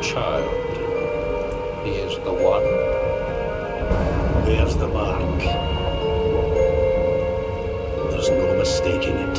Child. He is the one. There's the mark. There's no mistaking it.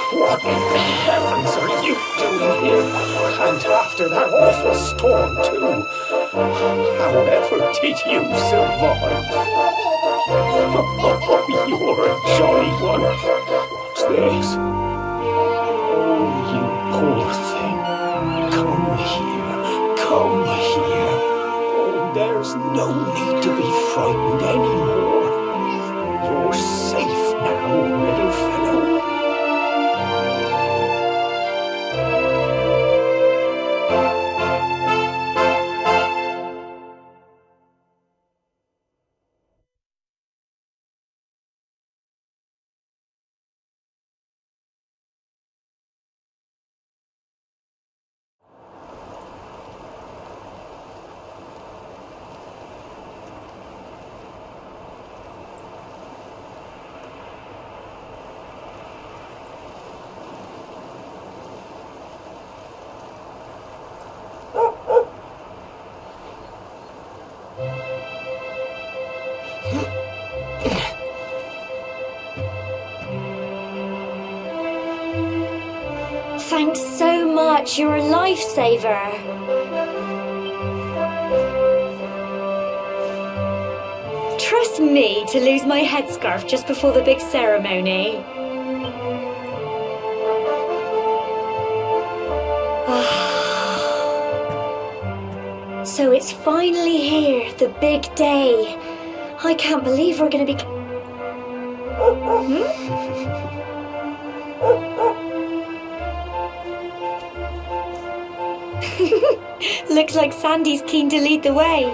What in the heavens are you doing here? And after that awful storm, too. However did you survive? Oh, you're a jolly one. What's this? Oh, you poor thing. Come here. Come here. Oh, there's no need to be frightened anymore. You're safe now, little fellow. Thanks so much, you're a lifesaver. Trust me to lose my headscarf just before the big ceremony. So it's finally here, the big day. I can't believe we're going to be... Looks like Sandy's keen to lead the way.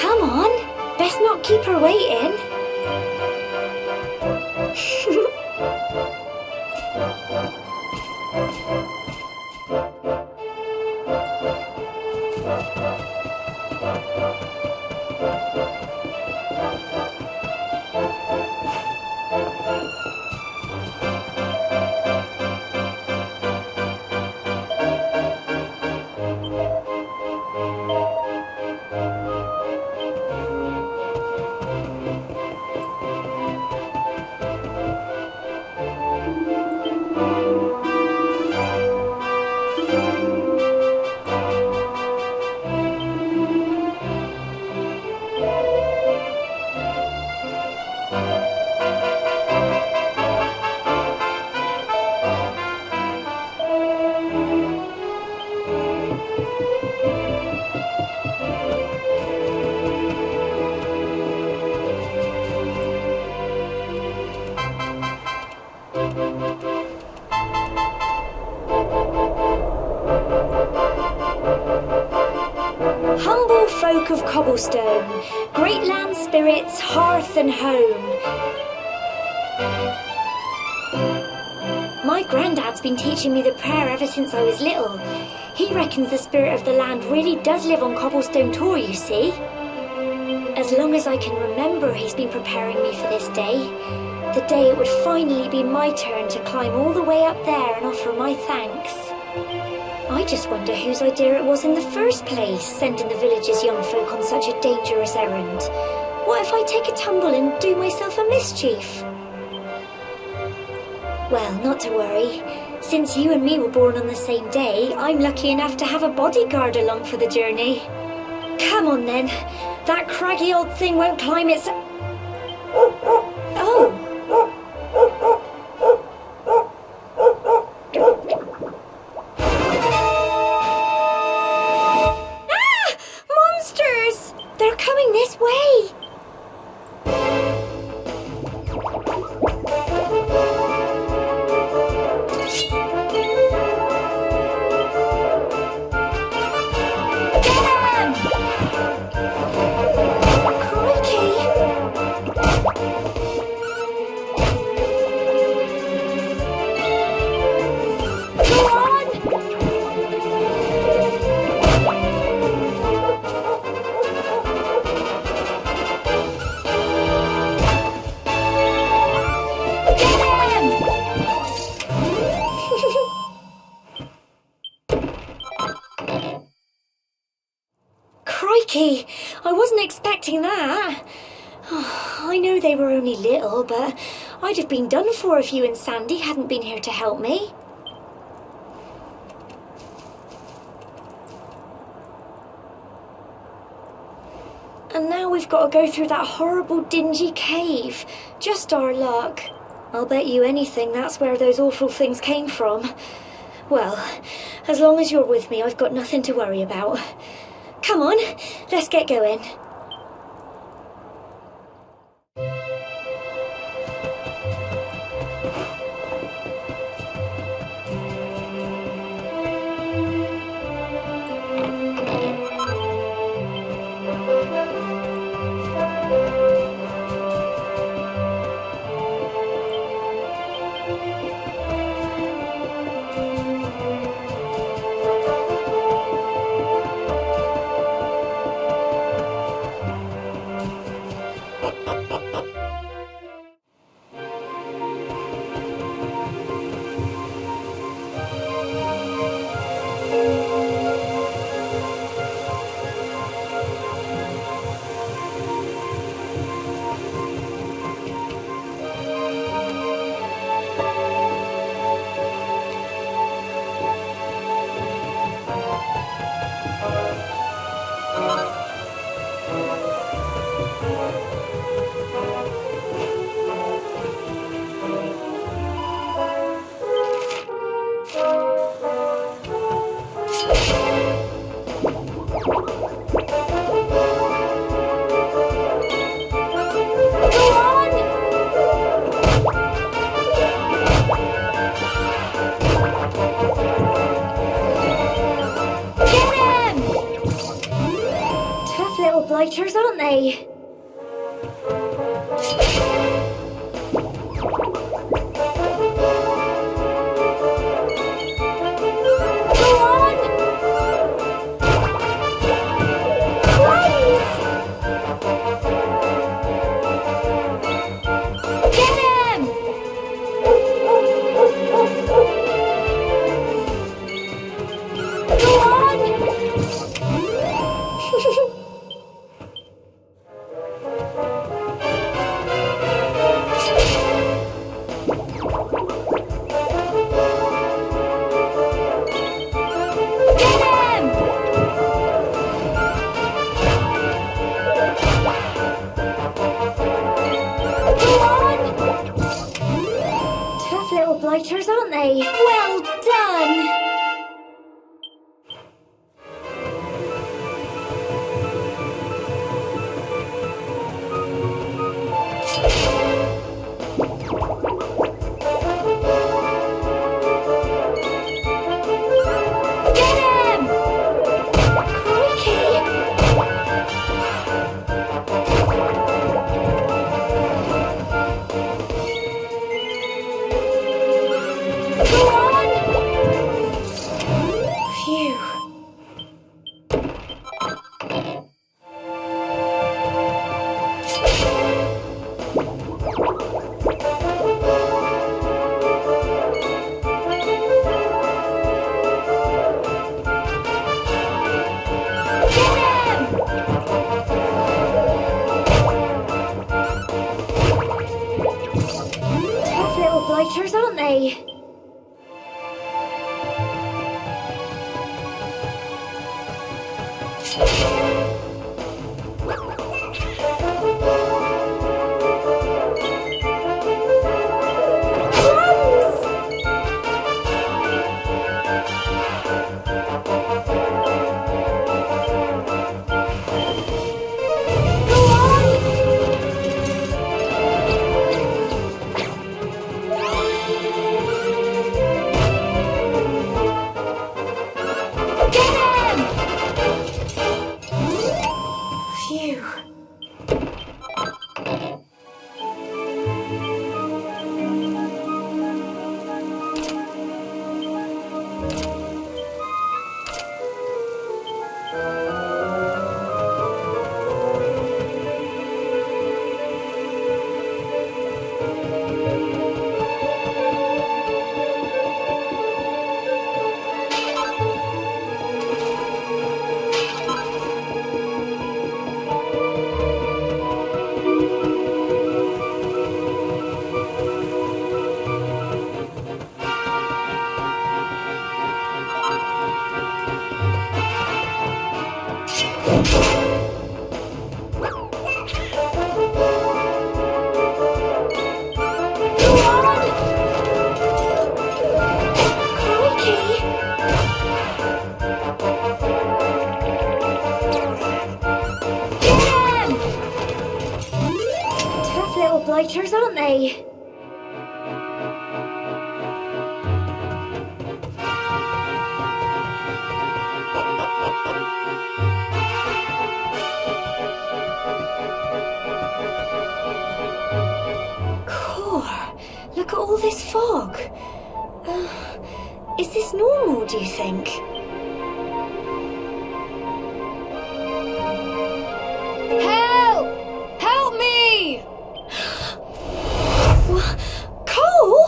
Come on, best not keep her waiting. Humble folk of cobblestone, great land spirits, hearth and home. My granddad's been teaching me the prayer ever since I was little. He reckons the spirit of the land really does live on Cobblestone Tor, you see. As long as I can remember, he's been preparing me for this day. The day it would finally be my turn to climb all the way up there and offer my thanks. I just wonder whose idea it was in the first place, sending the village's young folk on such a dangerous errand. What if I take a tumble and do myself a mischief? Well, not to worry. Since you and me were born on the same day, I'm lucky enough to have a bodyguard along for the journey. Come on then. That craggy old thing won't climb its... Oh! Ah! Monsters! They're coming this way! Crikey, I wasn't expecting that. Oh, I know they were only little, but I'd have been done for if you and Sandy hadn't been here to help me. And now we've got to go through that horrible dingy cave. Just our luck. I'll bet you anything that's where those awful things came from. Well, as long as you're with me, I've got nothing to worry about. Come on, let's get going. little blighters, aren't they? Go on! Close! Get him! Go on! Blighters, aren't they? Well done! Get him! Crikey! Go on! Phew. Get him! Tough little blighters, aren't they? Phew. Blighters, aren't they? Core, look at all this fog. Is this normal, do you think? Help! Help me! Cole?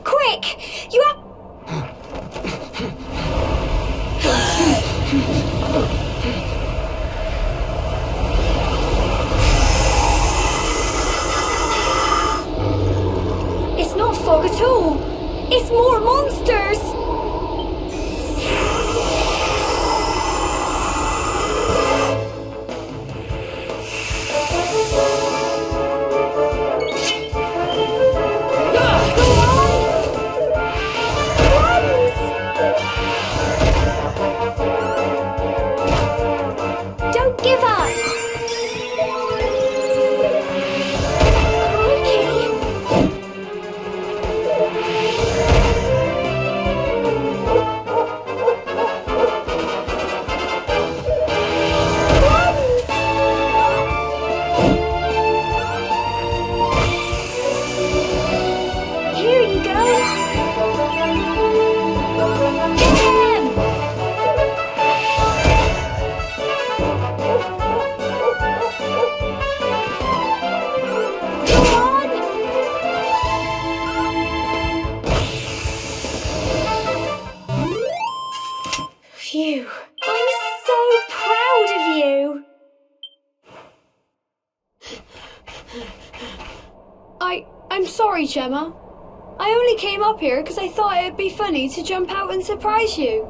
Quick! You have... It's not fog at all. It's more monsters. Don't give up! Crikey! Sorry, Gemma. I only came up here because I thought it'd be funny to jump out and surprise you.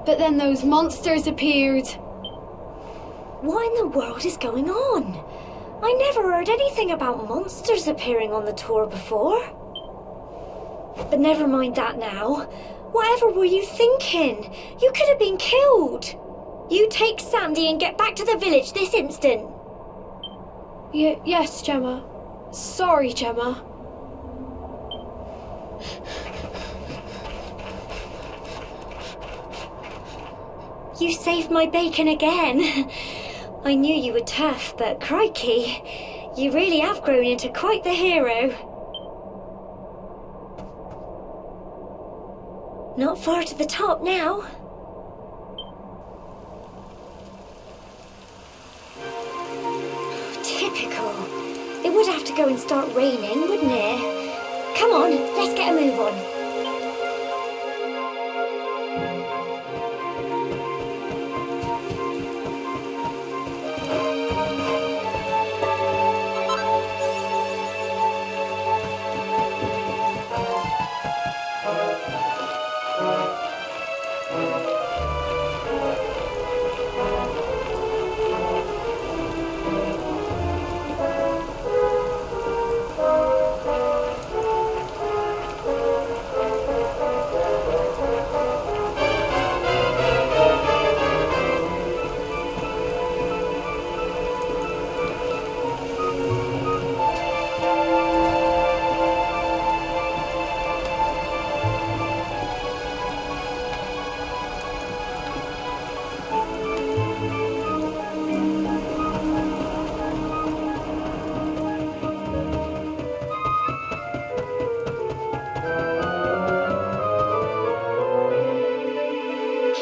But then those monsters appeared. What in the world is going on? I never heard anything about monsters appearing on the tour before. But never mind that now. Whatever were you thinking? You could have been killed. You take Sandy and get back to the village this instant. Yes, Gemma. Sorry, Gemma. You saved my bacon again. I knew you were tough, but crikey, you really have grown into quite the hero. Not far to the top now. Typical. It would have to go and start raining, wouldn't it? Come on, let's get a move on.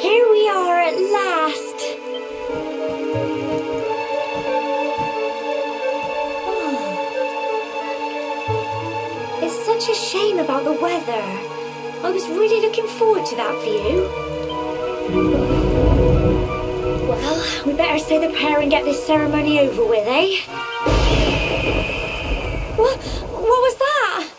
Here we are at last. Oh. It's such a shame about the weather. I was really looking forward to that view. Well, we better say the prayer and get this ceremony over with, eh? What was that?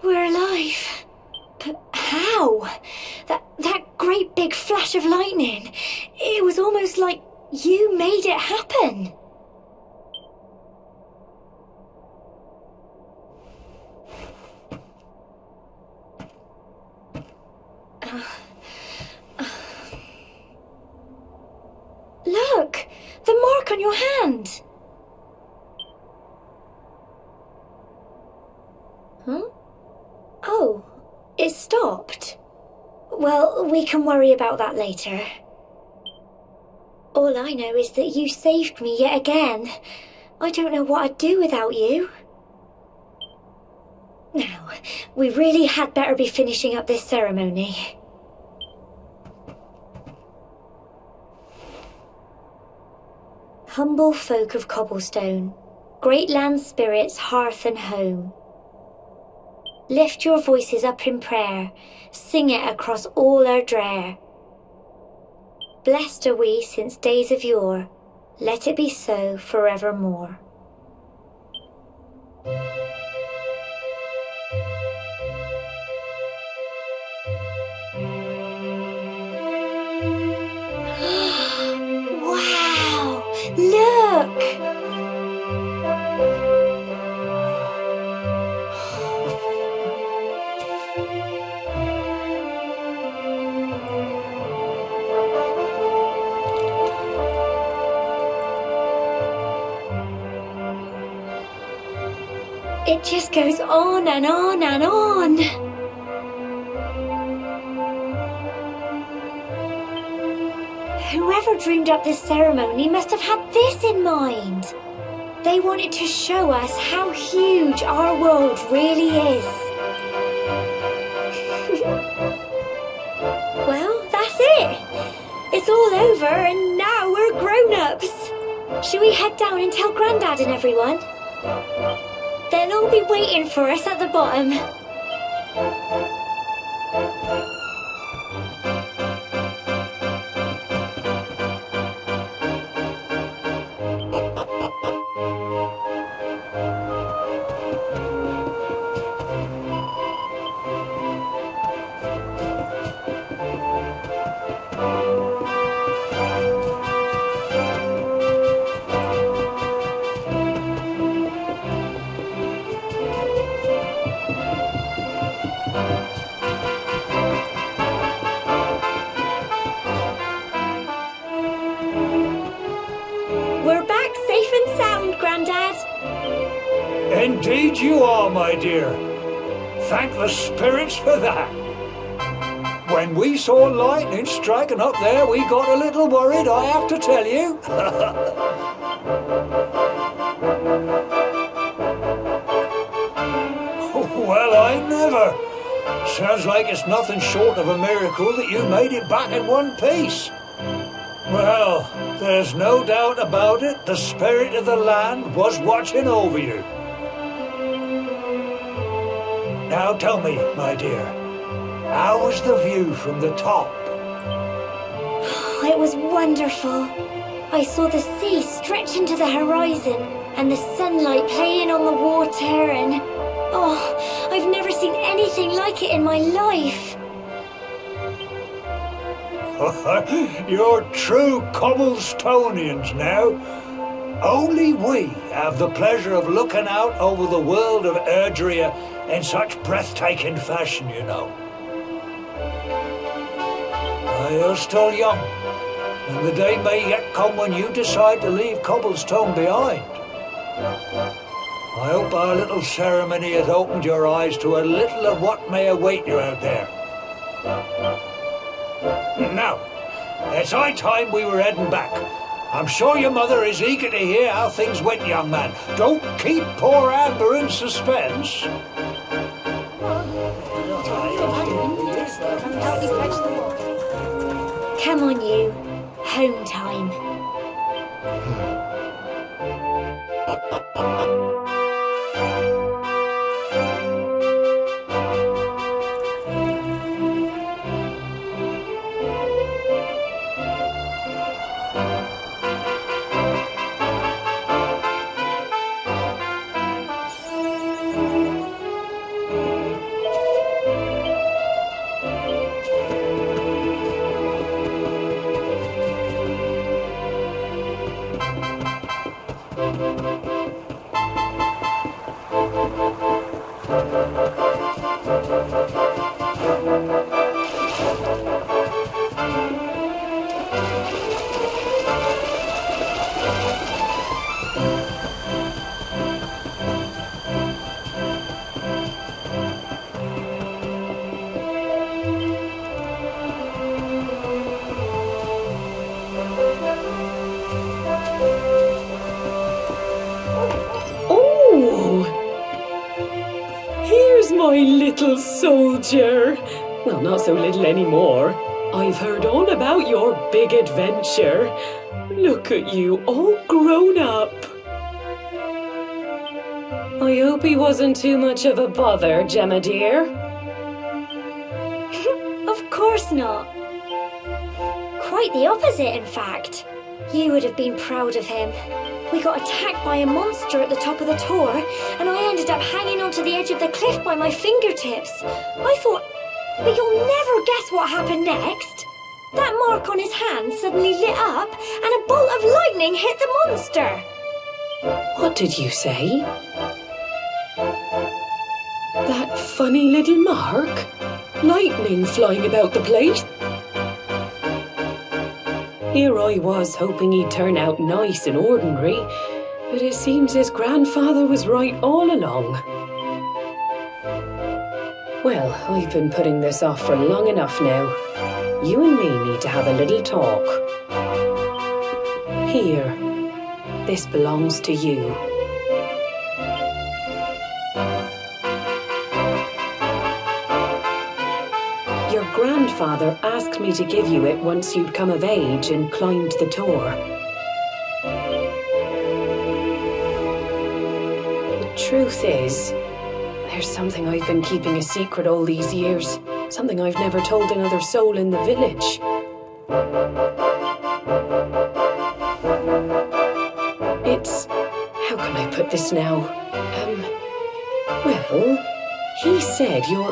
We're alive. But how? That great big flash of lightning. It was almost like you made it happen. Look! The mark on your hand! Huh? Oh, it stopped. Well, we can worry about that later. All I know is that you saved me yet again. I don't know what I'd do without you. Now, we really had better be finishing up this ceremony. Humble folk of cobblestone, great land spirits, hearth and home. Lift your voices up in prayer, sing it across all our drear. Blessed are we since days of yore, let it be so forevermore. Wow! Look! It just goes on and on and on. Whoever dreamed up this ceremony must have had this in mind. They wanted to show us how huge our world really is. Well, that's it. It's all over and now we're grown-ups. Shall we head down and tell Grandad and everyone? They'll all be waiting for us at the bottom. Indeed you are, my dear. Thank the spirits for that. When we saw lightning striking up there, we got a little worried, I have to tell you. Well, I never. Sounds like it's nothing short of a miracle that you made it back in one piece. Well, there's no doubt about it, the spirit of the land was watching over you. Now tell me, my dear, how was the view from the top? It was wonderful. I saw the sea stretch into the horizon and the sunlight playing on the water and... oh, I've never seen anything like it in my life. You're true Cobblestonians now. Only we have the pleasure of looking out over the world of Erdrea in such breathtaking fashion, you know. You're still young, and the day may yet come when you decide to leave Cobblestone behind. I hope our little ceremony has opened your eyes to a little of what may await you out there. Now, it's high time we were heading back. I'm sure your mother is eager to hear how things went, young man. Don't keep poor Amber in suspense. Come on, you. Home time. My little soldier. Well, not so little anymore. I've heard all about your big adventure. Look at you, all grown up. I hope he wasn't too much of a bother, Gemma dear. Of course not. Quite the opposite, in fact. You would have been proud of him. We got attacked by a monster at the top of the tour, and I ended up hanging onto the edge of the cliff by my fingertips. I thought, but you'll never guess what happened next. That mark on his hand suddenly lit up, and a bolt of lightning hit the monster. What did you say? That funny little mark? Lightning flying about the place? Here I was hoping he'd turn out nice and ordinary, but it seems his grandfather was right all along. Well, I've been putting this off for long enough now. You and me need to have a little talk. Here. This belongs to you. Your grandfather asked me to give you it once you'd come of age and climbed the Tor. The truth is, there's something I've been keeping a secret all these years. Something I've never told another soul in the village. It's... how can I put this now? Well, he said you're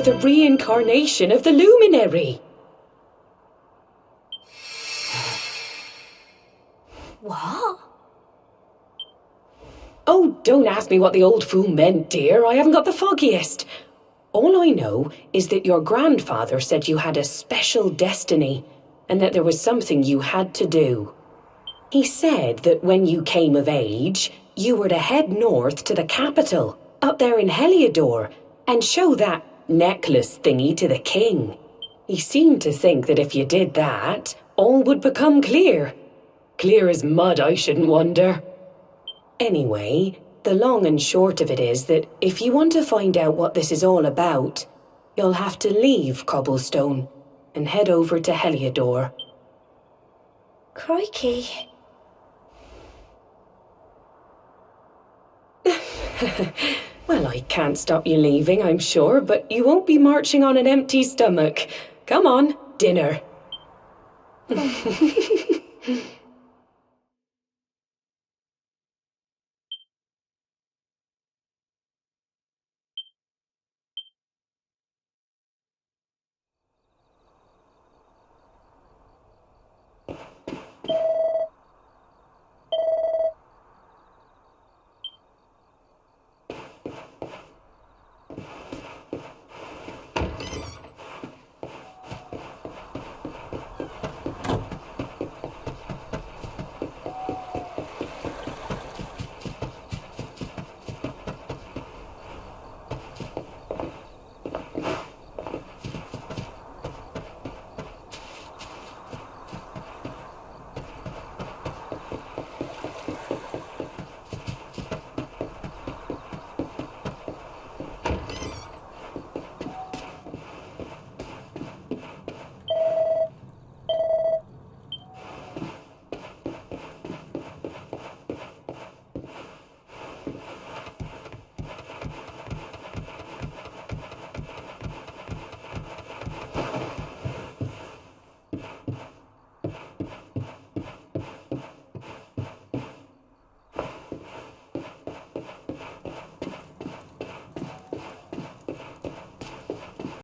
the reincarnation of the Luminary. What? Oh, don't ask me what the old fool meant, dear. I haven't got the foggiest. All I know is that your grandfather said you had a special destiny, and that there was something you had to do. He said that when you came of age, you were to head north to the capital, up there in Heliodor, and show that necklace thingy to the king. He seemed to think that if you did that, all would become clear. Clear as mud, I shouldn't wonder. Anyway, the long and short of it is that if you want to find out what this is all about, you'll have to leave Cobblestone and head over to Heliodor. Crikey. Well, I can't stop you leaving, I'm sure, but you won't be marching on an empty stomach. Come on, dinner.